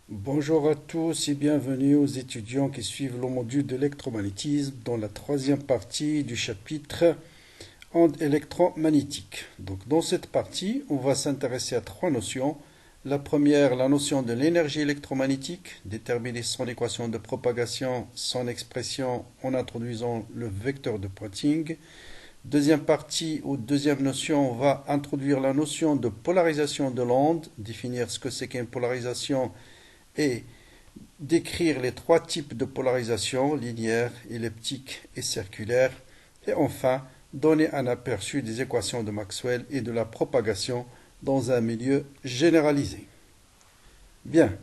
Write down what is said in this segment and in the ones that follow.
Bonjour à tous et bienvenue aux étudiants qui suivent le module d'électromagnétisme dans la troisième partie du chapitre ondes électromagnétiques. Donc, dans cette partie, on va s'intéresser à trois notions. La première, la notion de l'énergie électromagnétique, déterminer son équation de propagation, son expression en introduisant le vecteur de Poynting. Deuxième partie ou deuxième notion, on va introduire la notion de polarisation de l'onde, définir ce que c'est qu'une polarisation et décrire les trois types de polarisation, linéaire, elliptique et circulaire. Et enfin, donner un aperçu des équations de Maxwell et de la propagation dans un milieu généralisé. Bien,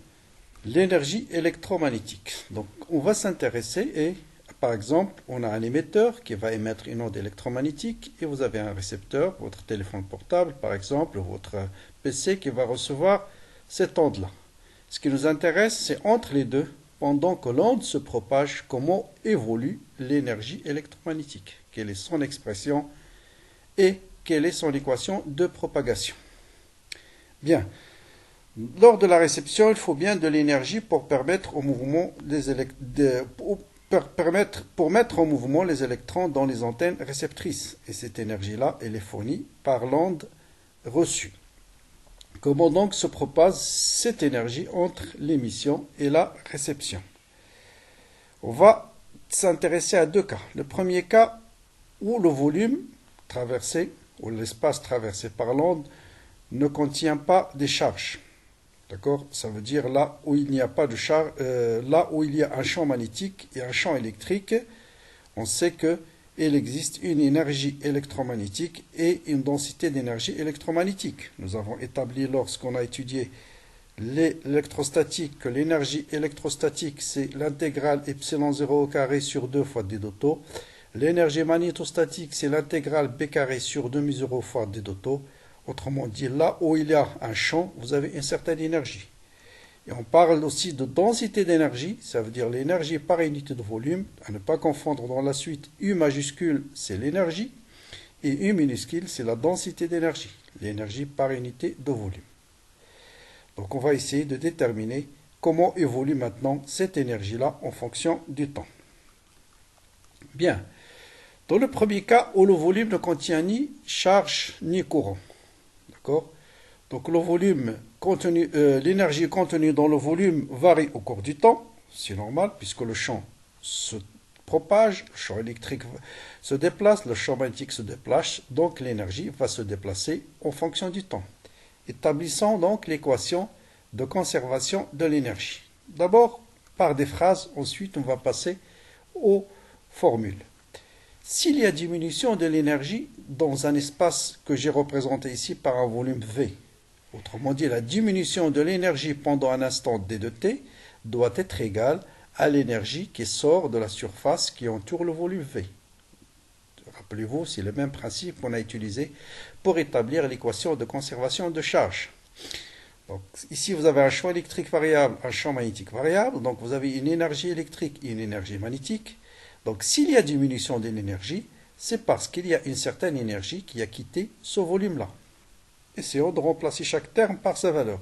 l'énergie électromagnétique. Donc, on va s'intéresser et, par exemple, on a un émetteur qui va émettre une onde électromagnétique et vous avez un récepteur, votre téléphone portable, par exemple, votre PC qui va recevoir cette onde-là. Ce qui nous intéresse, c'est entre les deux, pendant que l'onde se propage, comment évolue l'énergie électromagnétique, quelle est son expression et quelle est son équation de propagation. Bien, lors de la réception, il faut bien de l'énergie pour permettre au mouvement pour mettre en mouvement les électrons dans les antennes réceptrices. Et cette énergie-là, elle est fournie par l'onde reçue. Comment donc se propage cette énergie entre l'émission et la réception? On va s'intéresser à deux cas. Le premier cas où le volume traversé, ou l'espace traversé par l'onde, ne contient pas des charges. D'accord? Ça veut dire là où il n'y a pas de charge, là où il y a un champ magnétique et un champ électrique, on sait que il existe une énergie électromagnétique et une densité d'énergie électromagnétique. Nous avons établi lorsqu'on a étudié l'électrostatique que l'énergie électrostatique c'est l'intégrale epsilon 0 au carré sur 2 fois d d'auto. L'énergie magnétostatique c'est l'intégrale b carré sur 2 mu 0 fois d d'auto. Autrement dit, là où il y a un champ, vous avez une certaine énergie. Et on parle aussi de densité d'énergie, ça veut dire l'énergie par unité de volume, à ne pas confondre dans la suite. U majuscule, c'est l'énergie, et U minuscule, c'est la densité d'énergie, l'énergie par unité de volume. Donc on va essayer de déterminer comment évolue maintenant cette énergie-là en fonction du temps. Bien, dans le premier cas où le volume ne contient ni charge ni courant, d'accord ? Donc le volume l'énergie contenue dans le volume varie au cours du temps, c'est normal puisque le champ se propage, le champ électrique se déplace, le champ magnétique se déplace, donc l'énergie va se déplacer en fonction du temps. Établissons donc l'équation de conservation de l'énergie. D'abord par des phrases, ensuite on va passer aux formules. S'il y a diminution de l'énergie dans un espace que j'ai représenté ici par un volume V, autrement dit, la diminution de l'énergie pendant un instant d de t doit être égale à l'énergie qui sort de la surface qui entoure le volume V. Rappelez-vous, c'est le même principe qu'on a utilisé pour établir l'équation de conservation de charge. Donc, ici, vous avez un champ électrique variable, un champ magnétique variable. Donc, vous avez une énergie électrique et une énergie magnétique. Donc, s'il y a diminution de l'énergie, c'est parce qu'il y a une certaine énergie qui a quitté ce volume-là. Essayons de remplacer chaque terme par sa valeur.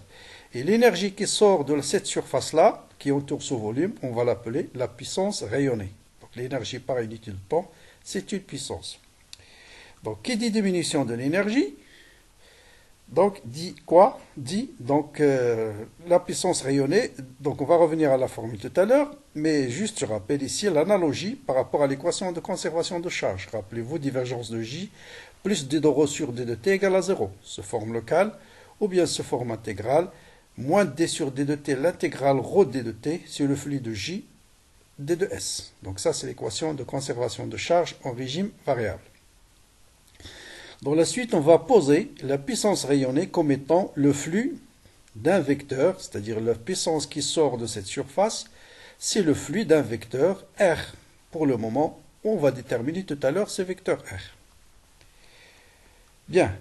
Et l'énergie qui sort de cette surface-là, qui entoure ce volume, on va l'appeler la puissance rayonnée. Donc l'énergie par unité de temps, c'est une puissance. Donc qui dit diminution de l'énergie, donc dit quoi? Dit donc la puissance rayonnée. Donc on va revenir à la formule tout à l'heure, mais juste je rappelle ici l'analogie par rapport à l'équation de conservation de charge. Rappelez-vous, divergence de J plus d de rho sur d de t égale à 0, se forme locale, ou bien se forme intégrale, moins d sur d de t, l'intégrale rho d de t, sur le flux de J, d de S. Donc ça, c'est l'équation de conservation de charge en régime variable. Dans la suite, on va poser la puissance rayonnée comme étant le flux d'un vecteur, c'est-à-dire la puissance qui sort de cette surface, c'est le flux d'un vecteur R. Pour le moment, on va déterminer tout à l'heure ce vecteur R. Bien.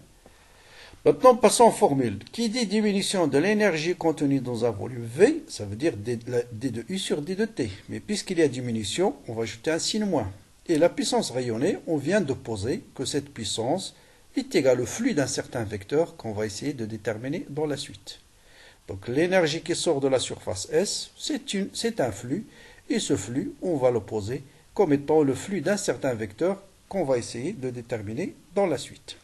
Maintenant, passons aux formules. Qui dit diminution de l'énergie contenue dans un volume V, ça veut dire d de U sur d de t. Mais puisqu'il y a diminution, on va ajouter un signe moins. Et la puissance rayonnée, on vient de poser que cette puissance est égale au flux d'un certain vecteur qu'on va essayer de déterminer dans la suite. Donc l'énergie qui sort de la surface S, c'est un flux, et ce flux, on va le poser comme étant le flux d'un certain vecteur qu'on va essayer de déterminer dans la suite.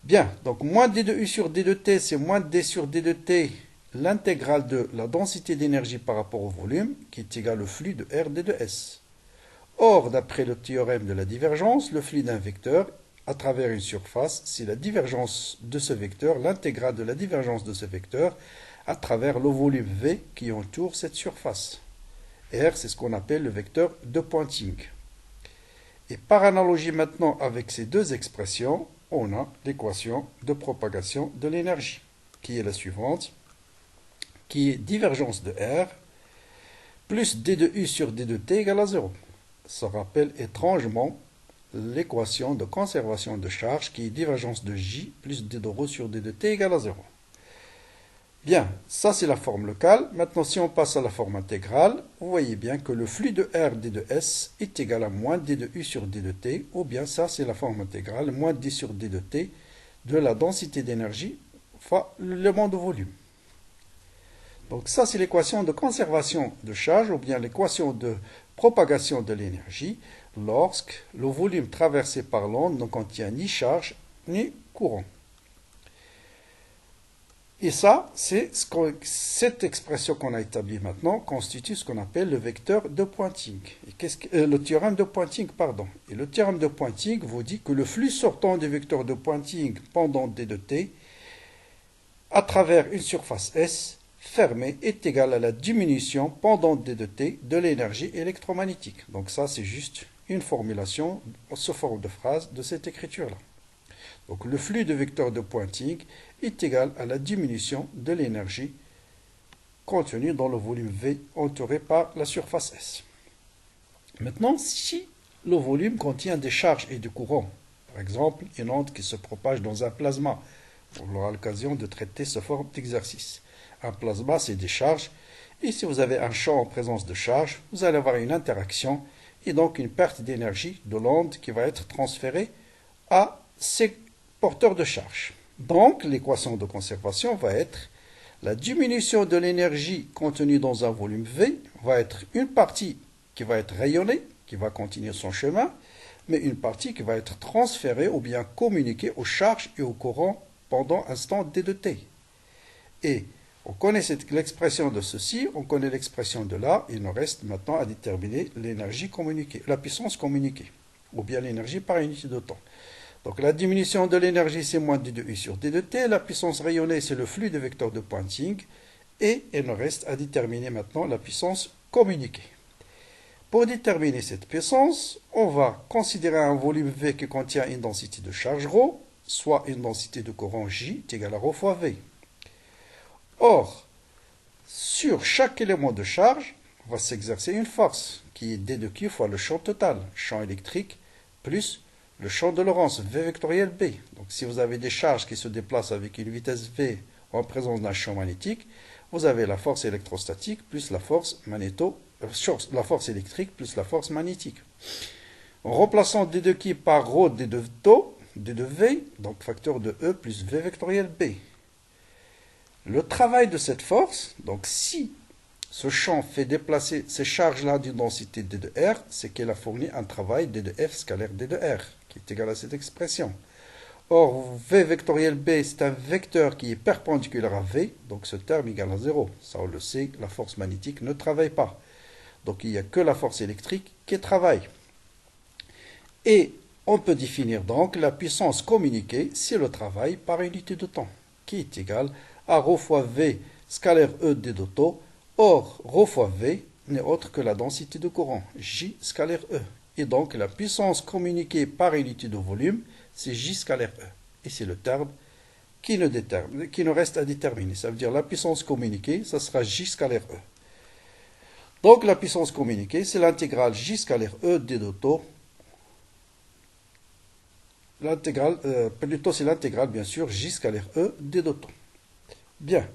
Bien, donc moins d de U sur d de t, c'est moins d sur d de t, l'intégrale de la densité d'énergie par rapport au volume, qui est égal au flux de R d de S. Or, d'après le théorème de la divergence, le flux d'un vecteur à travers une surface, c'est la divergence de ce vecteur, l'intégrale de la divergence de ce vecteur à travers le volume V qui entoure cette surface. R, c'est ce qu'on appelle le vecteur de Poynting. Et par analogie maintenant avec ces deux expressions, on a l'équation de propagation de l'énergie, qui est la suivante, qui est divergence de R plus d de U sur d de t égale à 0. Ça rappelle étrangement l'équation de conservation de charge qui est divergence de J plus d de ρ sur d de t égale à 0. Bien, ça c'est la forme locale. Maintenant, si on passe à la forme intégrale, vous voyez bien que le flux de R d de S est égal à moins d de U sur d de t, ou bien ça c'est la forme intégrale, moins d sur d de t de la densité d'énergie fois l'élément de volume. Donc ça c'est l'équation de conservation de charge, ou bien l'équation de propagation de l'énergie, lorsque le volume traversé par l'onde ne contient ni charge ni courant. Et ça, cette expression qu'on a établie maintenant constitue ce qu'on appelle le vecteur de Poynting. Le théorème de Poynting, pardon. Et le théorème de Poynting vous dit que le flux sortant du vecteur de Poynting pendant d de t à travers une surface S fermée est égal à la diminution pendant d de t de l'énergie électromagnétique. Donc ça, c'est juste une formulation sous forme de phrase de cette écriture-là. Donc le flux de vecteur de Poynting est égal à la diminution de l'énergie contenue dans le volume V entouré par la surface S. Maintenant, si le volume contient des charges et du courant, par exemple une onde qui se propage dans un plasma, on aura l'occasion de traiter ce forme d'exercice. Un plasma, c'est des charges, et si vous avez un champ en présence de charges, vous allez avoir une interaction et donc une perte d'énergie de l'onde qui va être transférée à ces porteur de charge. Donc, l'équation de conservation va être la diminution de l'énergie contenue dans un volume V va être une partie qui va être rayonnée, qui va continuer son chemin, mais une partie qui va être transférée ou bien communiquée aux charges et au courant pendant un instant d de t. Et on connaît l'expression de ceci, on connaît l'expression de là, il nous reste maintenant à déterminer l'énergie communiquée, la puissance communiquée, ou bien l'énergie par unité de temps. Donc la diminution de l'énergie, c'est moins d de U sur d de t. La puissance rayonnée, c'est le flux de vecteur de Poynting. Et il nous reste à déterminer maintenant la puissance communiquée. Pour déterminer cette puissance, on va considérer un volume V qui contient une densité de charge ρ, soit une densité de courant J est égale à ρ fois V. Or, sur chaque élément de charge, va s'exercer une force, qui est d de Q fois le champ total, champ électrique, plus le champ de Lorentz, V vectoriel B. Donc si vous avez des charges qui se déplacent avec une vitesse V en présence d'un champ magnétique, vous avez la force électrostatique plus la force électrique plus la force magnétique. En remplaçant d de Q par ρ d de V, donc facteur de E plus V vectoriel B. Le travail de cette force, donc si ce champ fait déplacer ces charges-là d'une densité d de R, c'est qu'elle a fourni un travail d de F scalaire d de R, qui est égal à cette expression. Or, V vectoriel B, c'est un vecteur qui est perpendiculaire à V, donc ce terme égale à 0. Ça, on le sait, la force magnétique ne travaille pas. Donc, il n'y a que la force électrique qui travaille. Et on peut définir donc la puissance communiquée, c'est le travail par unité de temps, qui est égal à ρ fois V scalaire E d d'auto. Or, ρ fois V n'est autre que la densité de courant, J scalaire E. Et donc, la puissance communiquée par unité de volume, c'est J scalaire E. Et c'est le terme qui nous reste à déterminer. Ça veut dire la puissance communiquée, ça sera J scalaire E. Donc, la puissance communiquée, c'est l'intégrale J scalaire E d d'auto. C'est l'intégrale, bien sûr, J scalaire E d d'auto. Bien.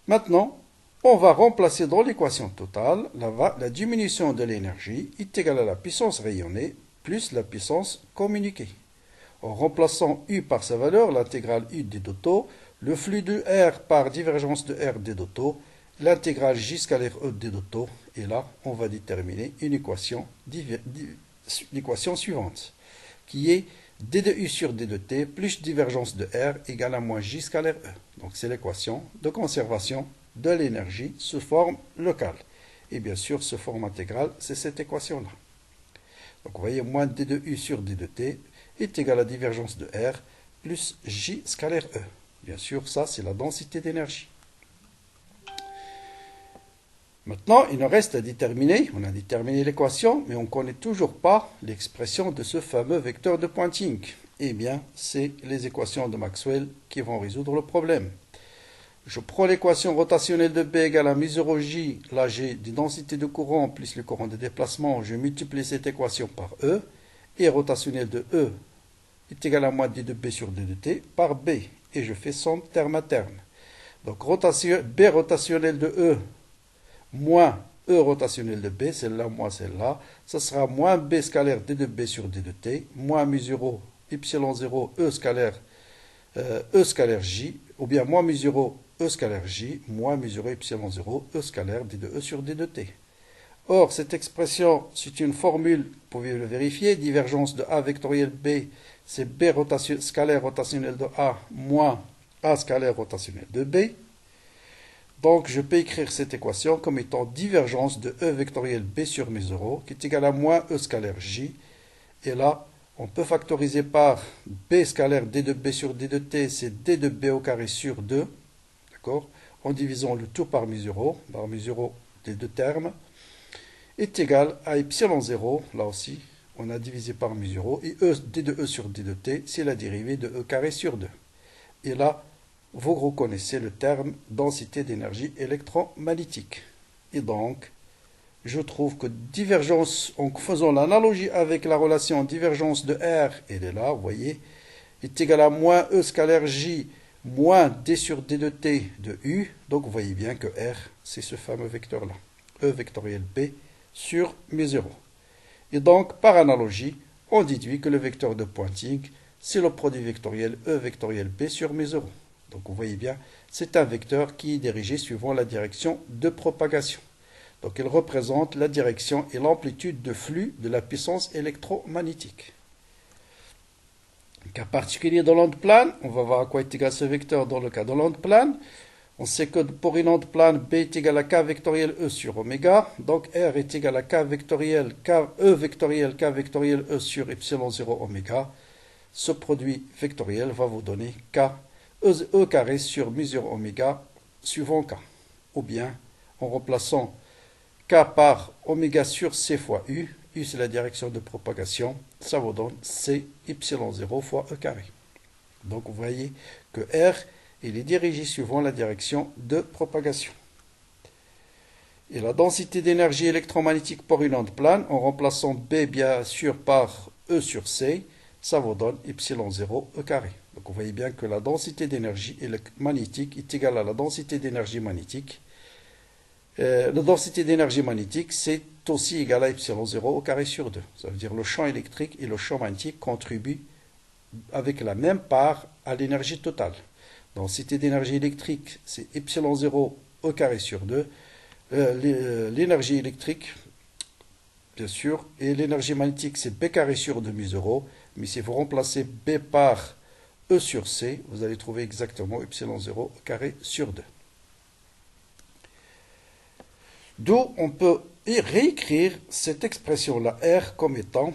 Maintenant, on va remplacer dans l'équation totale la diminution de l'énergie est égale à la puissance rayonnée plus la puissance communiquée. En remplaçant U par sa valeur, l'intégrale U d d'auto, le flux de R par divergence de R d d'auto, l'intégrale J scalaire E d d'auto, et là, on va déterminer une équation suivante, qui est d de U sur d de T plus divergence de R égale à moins J scalaire E. Donc c'est l'équation de conservation de l'énergie sous forme locale. Et bien sûr, sous forme intégrale, c'est cette équation-là. Donc vous voyez, moins d de U sur d de T est égal à divergence de R plus J scalaire E. Bien sûr, ça c'est la densité d'énergie. Maintenant, il nous reste à déterminer, on a déterminé l'équation, mais on ne connaît toujours pas l'expression de ce fameux vecteur de Poynting. Eh bien, c'est les équations de Maxwell qui vont résoudre le problème. Je prends l'équation rotationnelle de B égale à μ0 J, là j'ai des densités de courant plus le courant de déplacement, je multiplie cette équation par E, et rotationnelle de E est égal à moins d de B sur d de T par B, et je fais somme terme à terme. Donc B rotationnelle de E moins E rotationnel de B, celle-là moins celle-là, ça sera moins B scalaire d de B sur d de T, moins μ0 y0 E scalaire J, ou bien moins μ0 E scalaire J, moins μ0 y0 E scalaire d de E sur d de T. Or, cette expression, c'est une formule, vous pouvez le vérifier, divergence de A vectoriel B, c'est B scalaire rotationnel de A moins A scalaire rotationnel de B. Donc, je peux écrire cette équation comme étant divergence de E vectoriel B sur μ0, qui est égal à moins E scalaire J. Et là, on peut factoriser par B scalaire d de B sur d de T, c'est d de B au carré sur 2, d'accord, en divisant le tout par μ0 des deux termes, est égal à y0, là aussi, on a divisé par μ0, et d de E sur d de T, c'est la dérivée de E carré sur 2. Et là, vous reconnaissez le terme densité d'énergie électromagnétique. Et donc, je trouve que divergence, en faisant l'analogie avec la relation divergence de R, elle est là, vous voyez, est égal à moins E scalaire J moins D sur D de T de U. Donc, vous voyez bien que R, c'est ce fameux vecteur-là, E vectoriel B sur μ0. Et donc, par analogie, on déduit que le vecteur de Poynting, c'est le produit vectoriel E vectoriel B sur μ0. Donc vous voyez bien, c'est un vecteur qui est dirigé suivant la direction de propagation. Donc il représente la direction et l'amplitude de flux de la puissance électromagnétique. Cas particulier dans l'onde plane, on va voir à quoi est égal ce vecteur dans le cas de l'onde plane. On sait que pour une onde plane, B est égal à K vectoriel E sur oméga. Donc R est égal à K vectoriel E sur y0 oméga. Ce produit vectoriel va vous donner K E carré sur μ0 oméga suivant K. Ou bien, en remplaçant K par oméga sur C fois U, U c'est la direction de propagation, ça vous donne C y0 fois E carré. Donc vous voyez que R, il est dirigé suivant la direction de propagation. Et la densité d'énergie électromagnétique pour une onde plane, en remplaçant B bien sûr par E sur C, ça vous donne y0 E carré. Donc vous voyez bien que la densité d'énergie magnétique est égale à la densité d'énergie magnétique. La densité d'énergie magnétique, c'est aussi égal à y0 au carré sur 2. Ça veut dire le champ électrique et le champ magnétique contribuent avec la même part à l'énergie totale. Densité d'énergie électrique, c'est y0 au carré sur 2. L'énergie électrique, bien sûr, et l'énergie magnétique, c'est B carré sur 2 μ0. Mais si vous remplacez B par E sur C, vous allez trouver exactement y0 au carré sur 2. D'où on peut réécrire cette expression-là, R, comme étant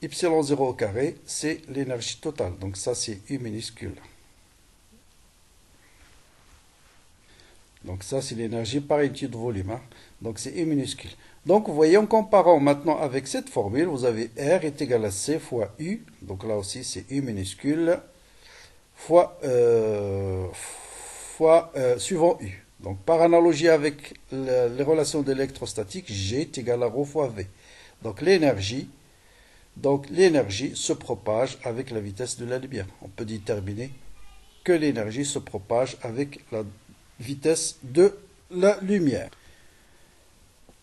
y0 au carré, c'est l'énergie totale. Donc ça, c'est U minuscule. Donc ça, c'est l'énergie par unité de volume. Hein. Donc c'est U minuscule. Donc vous voyez, en comparant maintenant avec cette formule, vous avez R est égal à C fois U. Donc là aussi, c'est U minuscule fois suivant U. Donc par analogie avec les relations d'électrostatique, G est égal à ρ fois V. Donc l'énergie se propage avec la vitesse de la lumière. On peut déterminer que l'énergie se propage avec la vitesse de la lumière.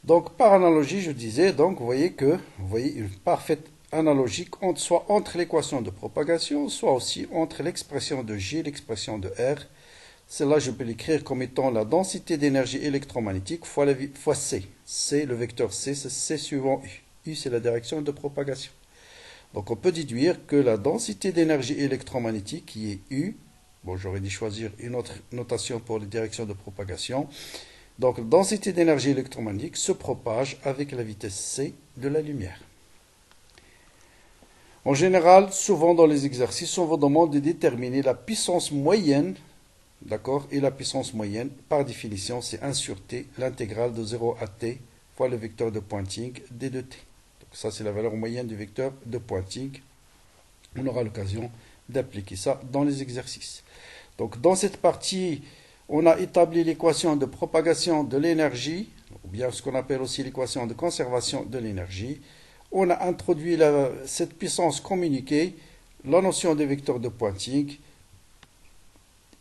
Donc par analogie, je disais, donc vous voyez une parfaite analogie soit entre l'équation de propagation, soit aussi entre l'expression de G et l'expression de R. Celle-là, je peux l'écrire comme étant la densité d'énergie électromagnétique fois C. C, le vecteur C, c'est C suivant U. U, c'est la direction de propagation. Donc on peut déduire que la densité d'énergie électromagnétique, qui est U, bon, j'aurais dû choisir une autre notation pour les directions de propagation. Donc la densité d'énergie électromagnétique se propage avec la vitesse C de la lumière. En général, souvent dans les exercices, on vous demande de déterminer la puissance moyenne, d'accord, et la puissance moyenne, par définition, c'est 1 sur T, l'intégrale de 0 à T, fois le vecteur de Poynting d de T. Donc ça, c'est la valeur moyenne du vecteur de Poynting. On aura l'occasion d'appliquer ça dans les exercices. Donc dans cette partie, on a établi l'équation de propagation de l'énergie, ou bien ce qu'on appelle aussi l'équation de conservation de l'énergie. On a introduit cette puissance communiquée, la notion des vecteurs de Poynting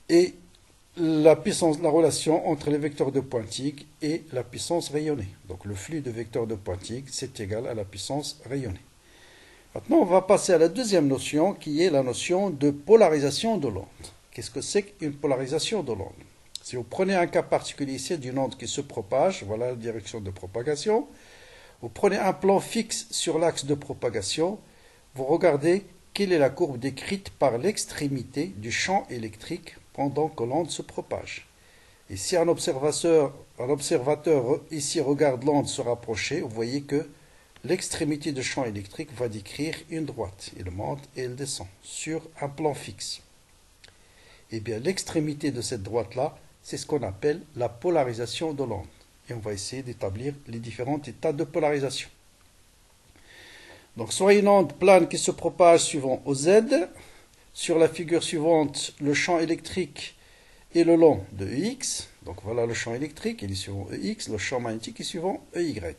et la relation entre les vecteurs de Poynting et la puissance rayonnée. Donc le flux de vecteurs de Poynting, c'est égal à la puissance rayonnée. Maintenant, on va passer à la deuxième notion qui est la notion de polarisation de l'onde. Qu'est-ce que c'est qu'une polarisation de l'onde? Si vous prenez un cas particulier ici d'une onde qui se propage, voilà la direction de propagation. Vous prenez un plan fixe sur l'axe de propagation, vous regardez quelle est la courbe décrite par l'extrémité du champ électrique pendant que l'onde se propage. Et si un observateur ici regarde l'onde se rapprocher, vous voyez que l'extrémité du champ électrique va décrire une droite. Elle monte et elle descend sur un plan fixe. Et bien l'extrémité de cette droite-là, c'est ce qu'on appelle la polarisation de l'onde. Et on va essayer d'établir les différents états de polarisation. Donc, soit une onde plane qui se propage suivant OZ. Sur la figure suivante, le champ électrique est le long de EX. Donc, voilà le champ électrique, il est suivant EX. Le champ magnétique est suivant EY.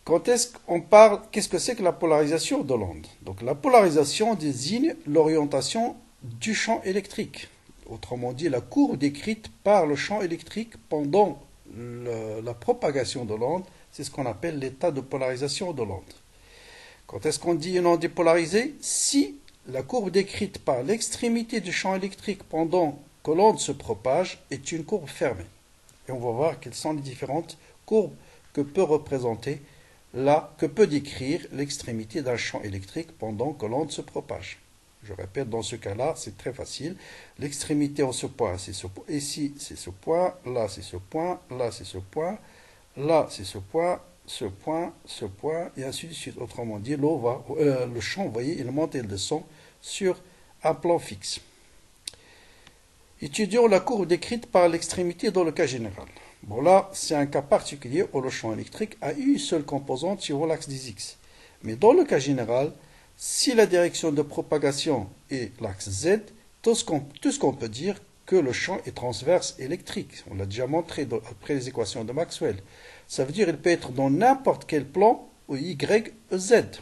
Quand est-ce qu'on parle, qu'est-ce que c'est que la polarisation de l'onde? Donc, la polarisation désigne l'orientation du champ électrique. Autrement dit, la courbe décrite par le champ électrique pendant la propagation de l'onde, c'est ce qu'on appelle l'état de polarisation de l'onde. Quand est-ce qu'on dit une onde est polarisée? Si la courbe décrite par l'extrémité du champ électrique pendant que l'onde se propage est une courbe fermée. Et on va voir quelles sont les différentes courbes que peut décrire l'extrémité d'un champ électrique pendant que l'onde se propage. Je répète, dans ce cas-là, c'est très facile. L'extrémité en ce point, c'est ce point. Ici, c'est ce point. Là, c'est ce point. Là, c'est ce point. Là, c'est ce point. Ce point, ce point, et ainsi de suite. Autrement dit, le champ, vous voyez, il monte et il descend sur un plan fixe. Étudions la courbe décrite par l'extrémité dans le cas général. Bon, là, c'est un cas particulier où le champ électrique a une seule composante sur l'axe des X. Mais dans le cas général, si la direction de propagation est l'axe Z, tout ce qu'on peut dire que le champ est transverse électrique. On l'a déjà montré après les équations de Maxwell. Ça veut dire qu'il peut être dans n'importe quel plan où Y, Z.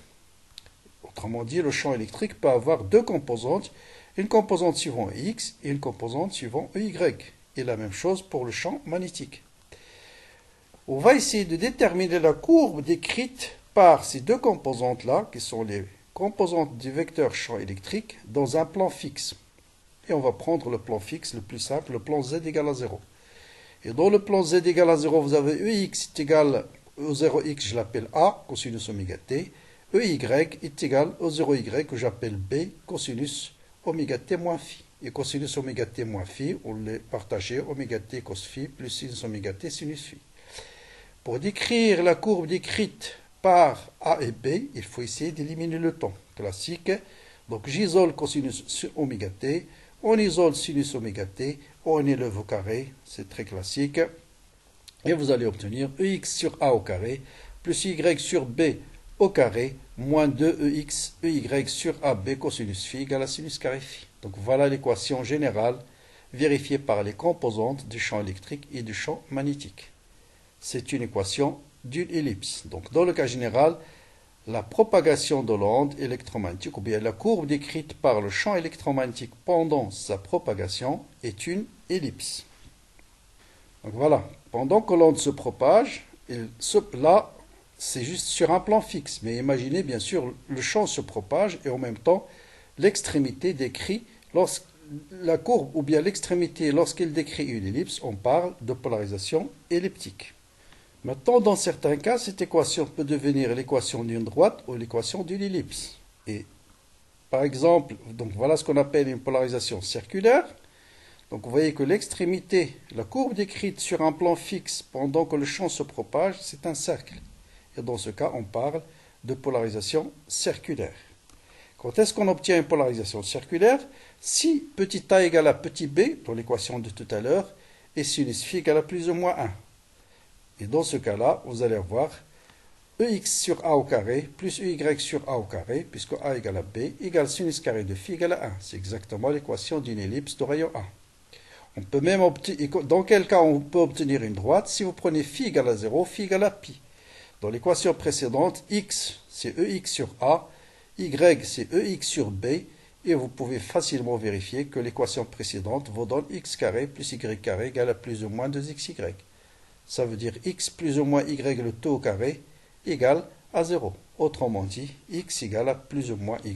Autrement dit, le champ électrique peut avoir deux composantes, une composante suivant X et une composante suivant Y. Et la même chose pour le champ magnétique. On va essayer de déterminer la courbe décrite par ces deux composantes-là, qui sont les composantes du vecteur champ électrique, dans un plan fixe. Et on va prendre le plan fixe le plus simple, le plan Z égale à 0. Et dans le plan Z égale à 0, vous avez EX est égal au 0x, je l'appelle A, cosinus oméga t. EY est égal au 0y, que j'appelle B, cosinus oméga t moins phi. Et cosinus oméga t moins phi, on l'a partagé, oméga t cos phi plus sinus oméga t sinus phi. Pour décrire la courbe décrite par A et B, il faut essayer d'éliminer le temps classique. Donc j'isole cosinus oméga t, on isole sinus oméga t, on élève au carré, c'est très classique. Et vous allez obtenir EX sur A au carré, plus Y sur B au carré, moins 2EX, EY sur AB cosinus phi égale à sinus carré phi. Donc voilà l'équation générale vérifiée par les composantes du champ électrique et du champ magnétique. C'est une équation d'une ellipse. Donc dans le cas général, la propagation de l'onde électromagnétique, ou bien la courbe décrite par le champ électromagnétique pendant sa propagation, est une ellipse. Donc voilà, pendant que l'onde se propage, là, c'est juste sur un plan fixe. Mais imaginez, bien sûr, le champ se propage et en même temps, l'extrémité décrit la courbe ou bien l'extrémité lorsqu'elle décrit une ellipse, on parle de polarisation elliptique. Maintenant, dans certains cas, cette équation peut devenir l'équation d'une droite ou l'équation d'une ellipse. Et par exemple, donc voilà ce qu'on appelle une polarisation circulaire. Donc vous voyez que l'extrémité, la courbe décrite sur un plan fixe pendant que le champ se propage, c'est un cercle. Et dans ce cas, on parle de polarisation circulaire. Quand est-ce qu'on obtient une polarisation circulaire? Si petit a égale à petit b, dans l'équation de tout à l'heure, et sinus phi égale à plus ou moins 1. Et dans ce cas-là, vous allez avoir EX sur A au carré plus EY sur A au carré, puisque A égale à B, égale sinus carré de phi égale à 1. C'est exactement l'équation d'une ellipse de rayon 1. On peut même obtenir, dans quel cas on peut obtenir une droite? Si vous prenez phi égale à 0, phi égale à pi. Dans l'équation précédente, x c'est EX sur A, y c'est EX sur B, et vous pouvez facilement vérifier que l'équation précédente vous donne x carré plus y carré égale à plus ou moins 2xy. Ça veut dire x plus ou moins y le tout au carré égale à 0. Autrement dit, x égale à plus ou moins y,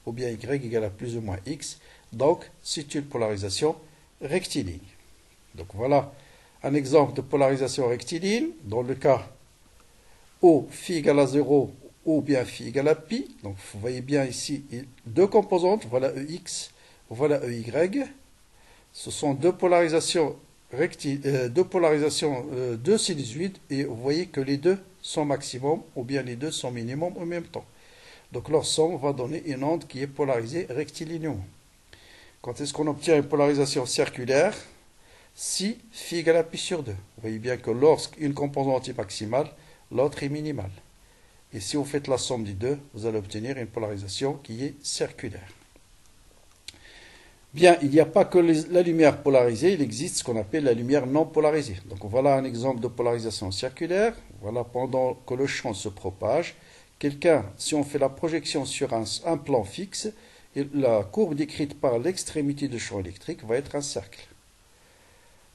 ou bien y égale à plus ou moins x. Donc, c'est une polarisation rectiligne. Donc voilà un exemple de polarisation rectiligne. Dans le cas où phi égale à 0 ou bien phi égale à pi. Donc vous voyez bien ici deux composantes. Voilà EX, voilà EY. Ce sont deux polarisations deux sinusoïdes, et vous voyez que les deux sont maximum ou bien les deux sont minimum en même temps. Donc leur somme va donner une onde qui est polarisée rectilignement. Quand est-ce qu'on obtient une polarisation circulaire? Si phi égale à pi sur 2. Vous voyez bien que lorsqu'une composante est maximale, l'autre est minimale. Et si vous faites la somme des deux, vous allez obtenir une polarisation qui est circulaire. Bien, il n'y a pas que la lumière polarisée, il existe ce qu'on appelle la lumière non polarisée. Donc voilà un exemple de polarisation circulaire. Voilà, pendant que le champ se propage, si on fait la projection sur un plan fixe, la courbe décrite par l'extrémité du champ électrique va être un cercle.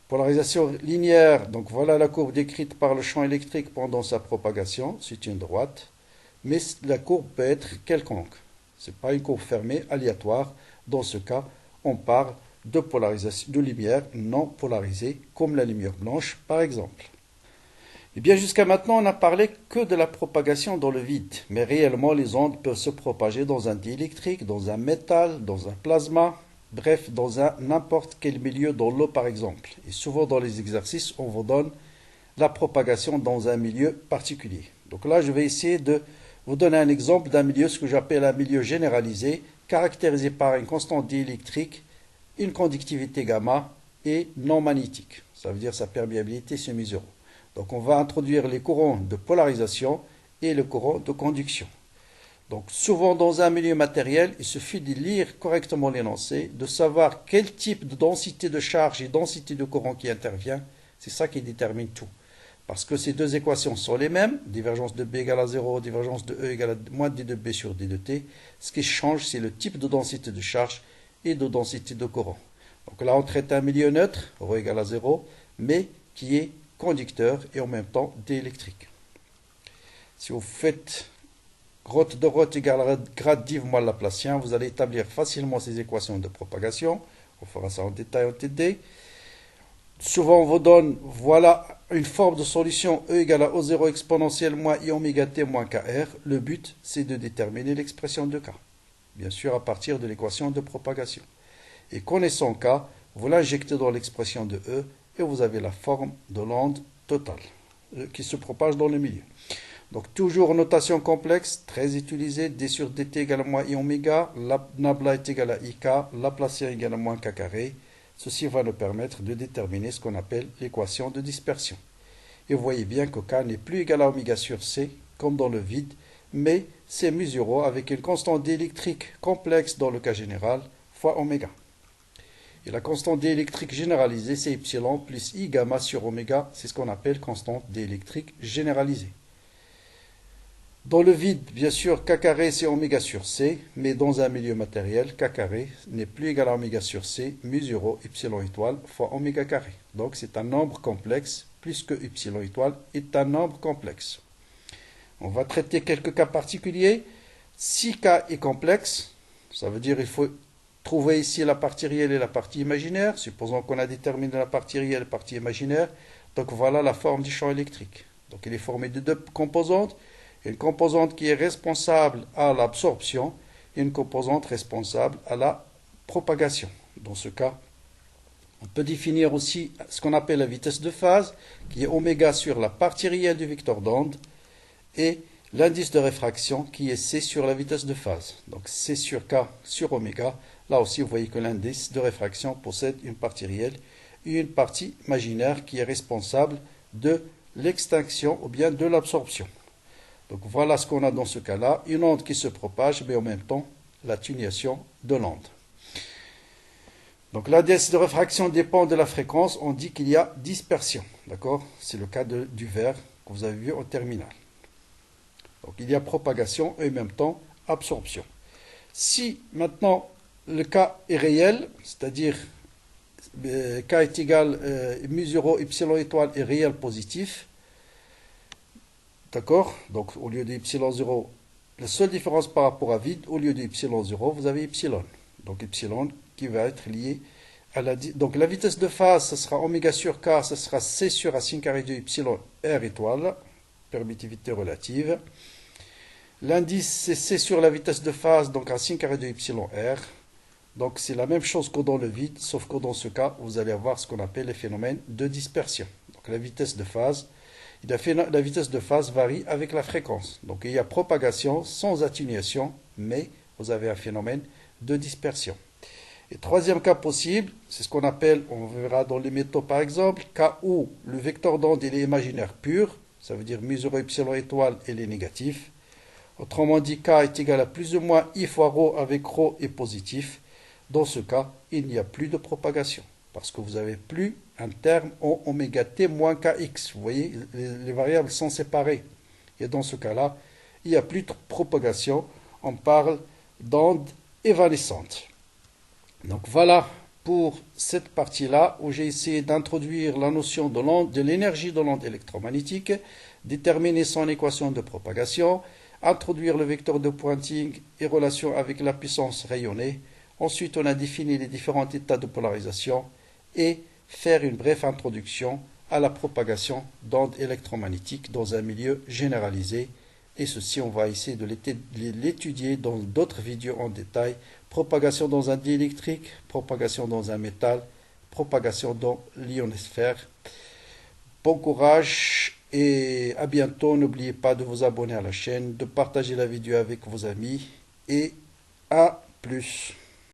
Polarisation linéaire, donc voilà la courbe décrite par le champ électrique pendant sa propagation, c'est une droite, mais la courbe peut être quelconque. Ce n'est pas une courbe fermée, aléatoire. Dans ce cas, on parle de polarisation de lumière non polarisée, comme la lumière blanche par exemple. Et bien jusqu'à maintenant, on n'a parlé que de la propagation dans le vide, mais réellement les ondes peuvent se propager dans un diélectrique, dans un métal, dans un plasma, bref, dans n'importe quel milieu, dans l'eau par exemple. Et souvent dans les exercices, on vous donne la propagation dans un milieu particulier. Donc là, je vais essayer de vous donner un exemple d'un milieu, ce que j'appelle un milieu généralisé, caractérisé par une constante diélectrique, une conductivité gamma et non magnétique. Ça veut dire sa perméabilité semi-zéro. Donc on va introduire les courants de polarisation et le courant de conduction. Donc souvent dans un milieu matériel, il suffit de lire correctement l'énoncé, de savoir quel type de densité de charge et densité de courant qui intervient. C'est ça qui détermine tout. Parce que ces deux équations sont les mêmes, divergence de B égale à 0, divergence de E égale à moins d de B sur d de t. Ce qui change, c'est le type de densité de charge et de densité de courant. Donc là, on traite un milieu neutre, ρ égale à 0, mais qui est conducteur et en même temps diélectrique. Si vous faites ρ de ρ égale à grade div moins laplacien, vous allez établir facilement ces équations de propagation. On fera ça en détail en TD. Souvent, on vous donne, voilà une forme de solution E égale à O0 exponentielle moins I oméga t moins KR. Le but, c'est de déterminer l'expression de K. Bien sûr, à partir de l'équation de propagation. Et connaissant K, vous l'injectez dans l'expression de E et vous avez la forme de l'onde totale qui se propage dans le milieu. Donc toujours notation complexe, très utilisée, d sur dt égale à moins I oméga, nabla est égal à IK, laplacien égale à moins K carré. Ceci va nous permettre de déterminer ce qu'on appelle l'équation de dispersion. Et vous voyez bien que K n'est plus égal à oméga sur C, comme dans le vide, mais c'est mu0 avec une constante diélectrique complexe dans le cas général, fois oméga. Et la constante diélectrique généralisée, c'est epsilon plus I gamma sur oméga, c'est ce qu'on appelle constante diélectrique généralisée. Dans le vide, bien sûr, K carré c'est oméga sur C, mais dans un milieu matériel, K carré n'est plus égal à oméga sur C, mu0 epsilon étoile fois oméga carré. Donc c'est un nombre complexe, plus que epsilon étoile est un nombre complexe. On va traiter quelques cas particuliers. Si K est complexe, ça veut dire qu'il faut trouver ici la partie réelle et la partie imaginaire. Supposons qu'on a déterminé la partie réelle et la partie imaginaire. Donc voilà la forme du champ électrique. Donc il est formé de deux composantes. Une composante qui est responsable à l'absorption et une composante responsable à la propagation. Dans ce cas, on peut définir aussi ce qu'on appelle la vitesse de phase, qui est oméga sur la partie réelle du vecteur d'onde, et l'indice de réfraction, qui est C sur la vitesse de phase. Donc C sur K sur oméga. Là aussi, vous voyez que l'indice de réfraction possède une partie réelle et une partie imaginaire qui est responsable de l'extinction ou bien de l'absorption. Donc voilà ce qu'on a dans ce cas-là, une onde qui se propage, mais en même temps l'atténuation de l'onde. Donc l'indice de réfraction dépend de la fréquence, on dit qu'il y a dispersion, d'accord? C'est le cas du verre que vous avez vu en terminale. Donc il y a propagation et en même temps absorption. Si maintenant le cas est réel, c'est-à-dire K est égal mu0 epsilon étoile est réel positif, d'accord? Donc, au lieu de epsilon 0, la seule différence par rapport à vide, au lieu de epsilon 0, vous avez epsilon. Donc, epsilon qui va être lié à la... Donc, la vitesse de phase, ce sera oméga sur K, ce sera C sur racine carrée de epsilon R étoile, permittivité relative. L'indice, c'est C sur la vitesse de phase, donc racine carrée de epsilon R. Donc, c'est la même chose que dans le vide, sauf que dans ce cas, vous allez avoir ce qu'on appelle les phénomènes de dispersion. Donc, la vitesse de phase... La vitesse de phase varie avec la fréquence. Donc il y a propagation sans atténuation, mais vous avez un phénomène de dispersion. Et troisième cas possible, c'est ce qu'on appelle, on verra dans les métaux par exemple, cas où le vecteur d'onde est imaginaire pur, ça veut dire mu0 epsilon étoile et est négatif. Autrement dit, K est égal à plus ou moins I fois ρ avec ρ est positif. Dans ce cas, il n'y a plus de propagation, parce que vous n'avez plus un terme en oméga t moins kx. Vous voyez, les variables sont séparées. Et dans ce cas-là, il n'y a plus de propagation. On parle d'onde évanescente. Donc voilà pour cette partie-là où j'ai essayé d'introduire la notion de l'énergie de l'onde électromagnétique, déterminer son équation de propagation, introduire le vecteur de Poynting et relation avec la puissance rayonnée. Ensuite, on a défini les différents états de polarisation et faire une brève introduction à la propagation d'ondes électromagnétiques dans un milieu généralisé. Et ceci, on va essayer de l'étudier dans d'autres vidéos en détail. Propagation dans un diélectrique, propagation dans un métal, propagation dans l'ionosphère. Bon courage et à bientôt. N'oubliez pas de vous abonner à la chaîne, de partager la vidéo avec vos amis et à plus.